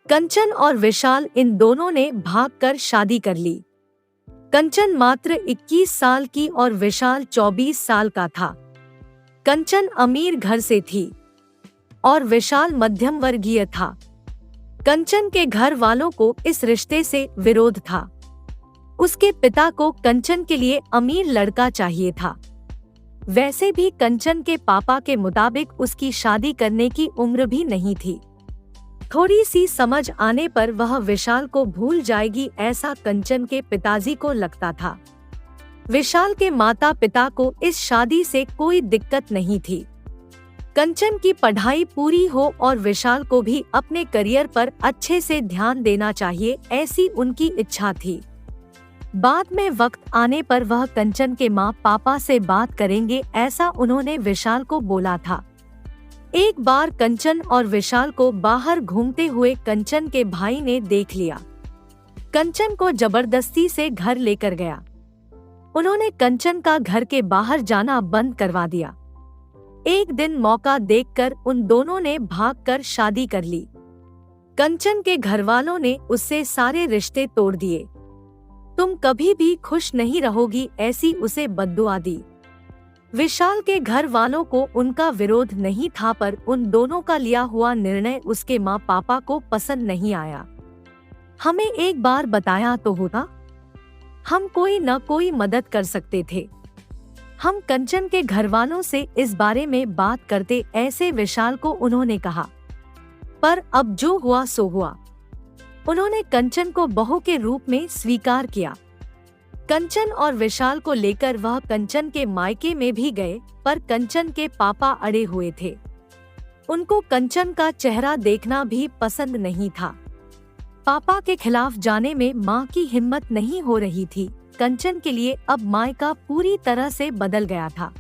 कंचन और विशाल इन दोनों ने भागकर शादी कर ली। कंचन मात्र 21 साल की और विशाल 24 साल का था। कंचन अमीर घर से थी और विशाल मध्यम वर्गीय था। कंचन के घर वालों को इस रिश्ते से विरोध था। उसके पिता को कंचन के लिए अमीर लड़का चाहिए था। वैसे भी कंचन के पापा के मुताबिक उसकी शादी करने की उम्र भी नहीं थी। थोड़ी सी समझ आने पर वह विशाल को भूल जाएगी, ऐसा कंचन के पिताजी को लगता था। विशाल के माता पिता को इस शादी से कोई दिक्कत नहीं थी। कंचन की पढ़ाई पूरी हो और विशाल को भी अपने करियर पर अच्छे से ध्यान देना चाहिए, ऐसी उनकी इच्छा थी। बाद में वक्त आने पर वह कंचन के माँ पापा से बात करेंगे, ऐसा उन्होंने विशाल को बोला था। एक बार कंचन और विशाल को बाहर घूमते हुए कंचन के भाई ने देख लिया। कंचन को जबरदस्ती से घर लेकर गया। उन्होंने कंचन का घर के बाहर जाना बंद करवा दिया। एक दिन मौका देखकर उन दोनों ने भागकर शादी कर ली। कंचन के घरवालों ने उससे सारे रिश्ते तोड़ दिए। तुम कभी भी खुश नहीं रहोगी, ऐसी उसे बद्दुआ दी। विशाल के घर वालों को उनका विरोध नहीं था, पर उन दोनों का लिया हुआ निर्णय उसके माँ पापा को पसंद नहीं आया। हमें एक बार बताया तो होता, हम कोई न कोई मदद कर सकते थे। हम कंचन के घरवालों से इस बारे में बात करते, ऐसे विशाल को उन्होंने कहा। पर अब जो हुआ सो हुआ। उन्होंने कंचन को बहू के रूप में स्वीकार किया। कंचन और विशाल को लेकर वह कंचन के मायके में भी गए, पर कंचन के पापा अड़े हुए थे। उनको कंचन का चेहरा देखना भी पसंद नहीं था। पापा के खिलाफ जाने में मां की हिम्मत नहीं हो रही थी। कंचन के लिए अब मायका पूरी तरह से बदल गया था।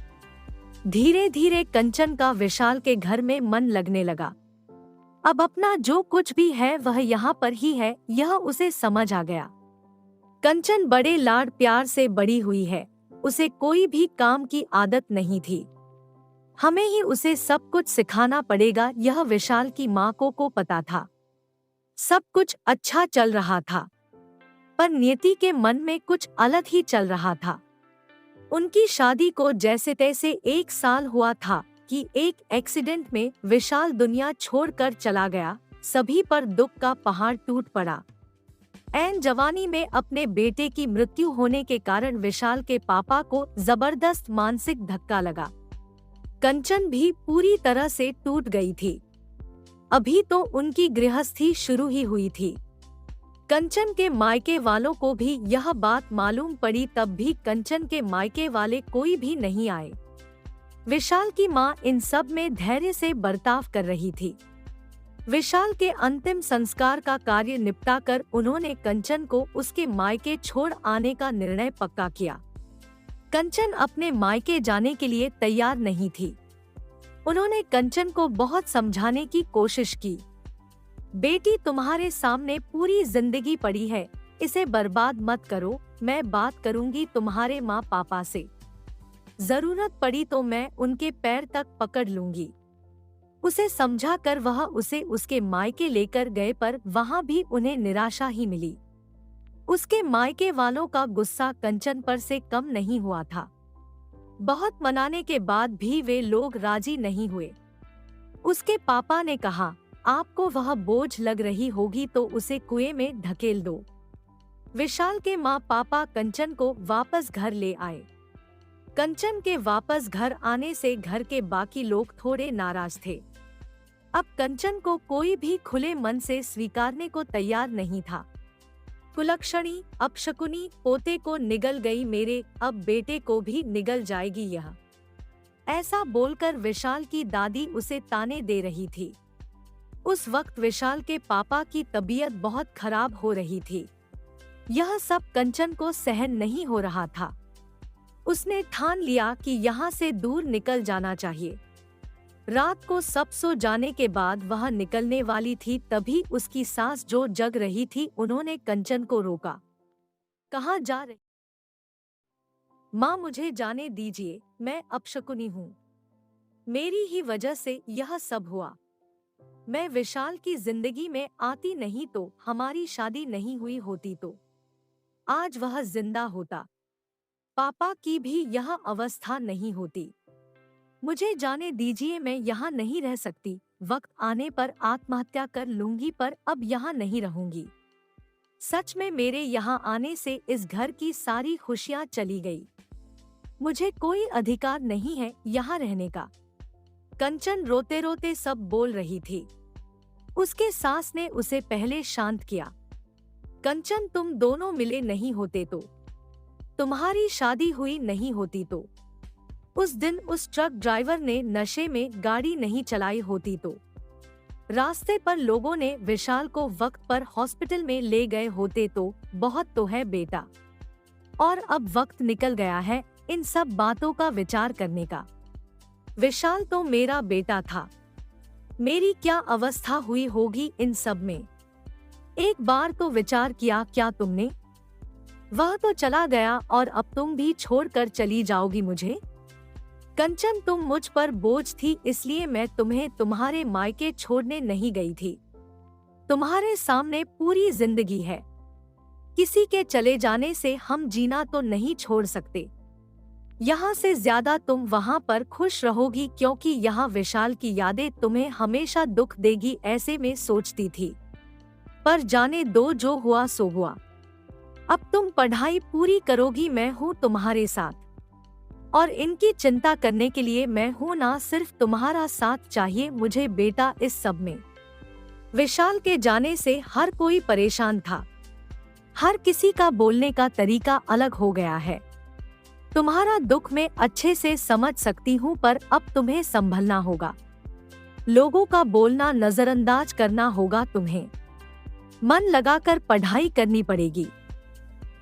धीरे धीरे कंचन का विशाल के घर में मन लगने लगा। अब अपना जो कुछ भी है वह यहाँ पर ही है, यह उसे समझ आ गया। कंचन बड़े लाड प्यार से बड़ी हुई है, उसे कोई भी काम की आदत नहीं थी। हमें ही उसे सब कुछ सिखाना पड़ेगा, यह विशाल की माँ को पता था। सब कुछ अच्छा चल रहा था, पर नियति के मन में कुछ अलग ही चल रहा था। उनकी शादी को जैसे तैसे 1 साल हुआ था कि एक एक्सीडेंट में विशाल दुनिया छोड़कर चला गया। सभी पर दुख का पहाड़ टूट पड़ा। ऐन जवानी में अपने बेटे की मृत्यु होने के कारण विशाल के पापा को जबरदस्त मानसिक धक्का लगा। कंचन भी पूरी तरह से टूट गई थी। अभी तो उनकी गृहस्थी शुरू ही हुई थी। कंचन के मायके वालों को भी यह बात मालूम पड़ी, तब भी कंचन के मायके वाले कोई भी नहीं आए। विशाल की माँ इन सब में धैर्य से बर्ताव कर रही थी। विशाल के अंतिम संस्कार का कार्य निपटाकर उन्होंने कंचन को उसके मायके छोड़ आने का निर्णय पक्का किया। कंचन अपने मायके जाने के लिए तैयार नहीं थी। उन्होंने कंचन को बहुत समझाने की कोशिश की। बेटी, तुम्हारे सामने पूरी जिंदगी पड़ी है, इसे बर्बाद मत करो। मैं बात करूंगी तुम्हारे माँ पापा से। जरूरत पड़ी तो मैं उनके पैर तक पकड़ लूंगी। उसे समझा कर वह उसे उसके मायके लेकर गए, पर वहां भी उन्हें निराशा ही मिली। उसके मायके वालों का गुस्सा कंचन पर से कम नहीं हुआ था। बहुत मनाने के बाद भी वे लोग राजी नहीं हुए। उसके पापा ने कहा, आपको वह बोझ लग रही होगी तो उसे कुएं में धकेल दो। विशाल के माँ पापा कंचन को वापस घर ले आए। कंचन के वापस घर आने से घर के बाकी लोग थोड़े नाराज थे। अब कंचन को कोई भी खुले मन से स्वीकारने को तैयार नहीं था। कुलक्षणी, अपशकुनी, पोते को निगल गई मेरे, अब बेटे को भी निगल जाएगी यह। ऐसा बोलकर विशाल की दादी उसे ताने दे रही थी। उस वक्त विशाल के पापा की तबीयत बहुत खराब हो रही थी। यह सब कंचन को सहन नहीं हो रहा था। उसने ठान लिया कि यहाँ से दूर निकल जाना चाहिए। रात को सब सो जाने के बाद वह निकलने वाली थी, तभी उसकी सास जो जग रही थी, उन्होंने कंचन को रोका। कहाँ जा रही? माँ, मुझे जाने दीजिए, मैं अपशकुनी हूँ। मेरी ही वजह से यह सब हुआ। मैं विशाल की जिंदगी में आती नहीं तो हमारी शादी नहीं हुई होती, तो आज वह जिंदा होता, पापा की भी यह अवस्था नहीं होती। मुझे जाने दीजिए, मैं यहाँ नहीं रह सकती। वक्त आने पर आत्महत्या कर लूंगी, पर अब यहाँ नहीं रहूंगी। सच में मेरे यहाँ आने से इस घर की सारी खुशियाँ चली गई। मुझे कोई अधिकार नहीं है यहाँ रहने का। कंचन रोते रोते सब बोल रही थी। उसके सास ने उसे पहले शांत किया। कंचन, तुम दोनों मिले नहीं होते तो, तुम्हारी शादी हुई नहीं होती तो, उस दिन उस ट्रक ड्राइवर ने नशे में गाड़ी नहीं चलाई होती तो, रास्ते पर लोगों ने विशाल को वक्त पर हॉस्पिटल में ले गए होते तो, बहुत तो है बेटा। और अब वक्त निकल गया है इन सब बातों का विचार करने का। विशाल तो मेरा बेटा था। मेरी क्या अवस्था हुई होगी इन सब में। एक बार तो विचार किया क्या तुमने? वह तो चला गया और अब तुम भी छोड़कर चली जाओगी मुझे। कंचन, तुम मुझ पर बोझ थी, इसलिए मैं तुम्हें तुम्हारे मायके छोड़ने नहीं गई थी। तुम्हारे सामने पूरी जिंदगी है। किसी के चले जाने से हम जीना तो नहीं छोड़ सकते। यहाँ से ज्यादा तुम वहाँ पर खुश रहोगी, क्योंकि यहाँ विशाल की यादें तुम्हें हमेशा दुख देगी, ऐसे में सोचती थी। पर जाने दो, जो हुआ सो हुआ। अब तुम पढ़ाई पूरी करोगी, मैं हूँ तुम्हारे साथ। और इनकी चिंता करने के लिए मैं हूँ, ना सिर्फ तुम्हारा साथ चाहिए मुझे बेटा इस सब में। विशाल के जाने से हर कोई परेशान था। हर किसी का बोलने का तरीका अलग हो गया है। तुम्हारा दुख मैं अच्छे से समझ सकती हूँ, पर अब तुम्हें संभलना होगा। लोगों का बोलना नजरअंदाज करना होगा तुम्हें। मन लगाकर पढ़ाई करनी पड़ेगी।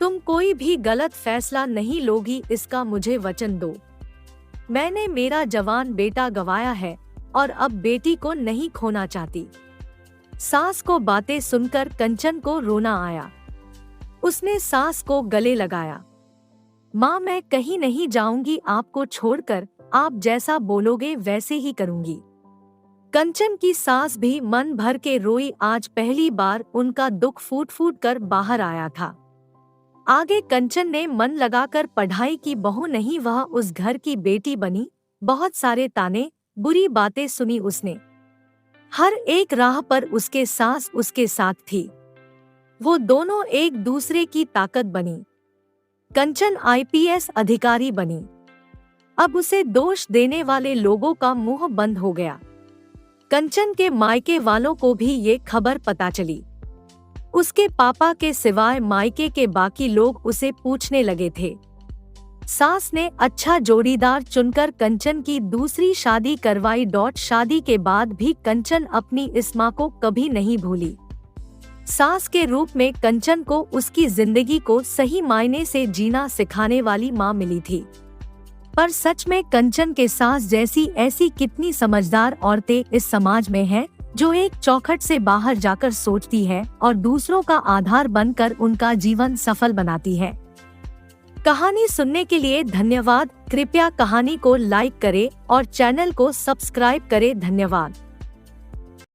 तुम कोई भी गलत फैसला नहीं लोगी, इसका मुझे वचन दो। मैंने मेरा जवान बेटा गंवाया है और अब बेटी को नहीं खोना चाहती। सास को बातें सुनकर कंचन को रोना आया। उसने सास को गले लगाया। माँ, मैं कहीं नहीं जाऊंगी आपको छोड़कर, आप जैसा बोलोगे वैसे ही करूंगी। कंचन की सास भी मन भर के रोई। आज पहली बार उनका दुख फूट फूट कर बाहर आया था। आगे कंचन ने मन लगाकर पढ़ाई की, बहू नहीं वह उस घर की बेटी बनी। बहुत सारे ताने, बुरी बातें सुनी उसने। हर एक राह पर उसके सास उसके साथ थी। वो दोनों एक दूसरे की ताकत बनी। कंचन आईपीएस अधिकारी बनी। अब उसे दोष देने वाले लोगों का मुंह बंद हो गया। कंचन के मायके वालों को भी ये खबर पता चली। उसके पापा के सिवाय मायके के बाकी लोग उसे पूछने लगे थे। सास ने अच्छा जोड़ीदार चुनकर कंचन की दूसरी शादी करवाई। शादी के बाद भी कंचन अपनी इस माँ को कभी नहीं भूली। सास के रूप में कंचन को उसकी जिंदगी को सही मायने से जीना सिखाने वाली माँ मिली थी। पर सच में कंचन के सास जैसी ऐसी कितनी समझदार औरतें इस समाज में हैं, जो एक चौखट से बाहर जाकर सोचती है और दूसरों का आधार बनकर उनका जीवन सफल बनाती है। कहानी सुनने के लिए धन्यवाद। कृपया कहानी को लाइक करें और चैनल को सब्सक्राइब करें। धन्यवाद।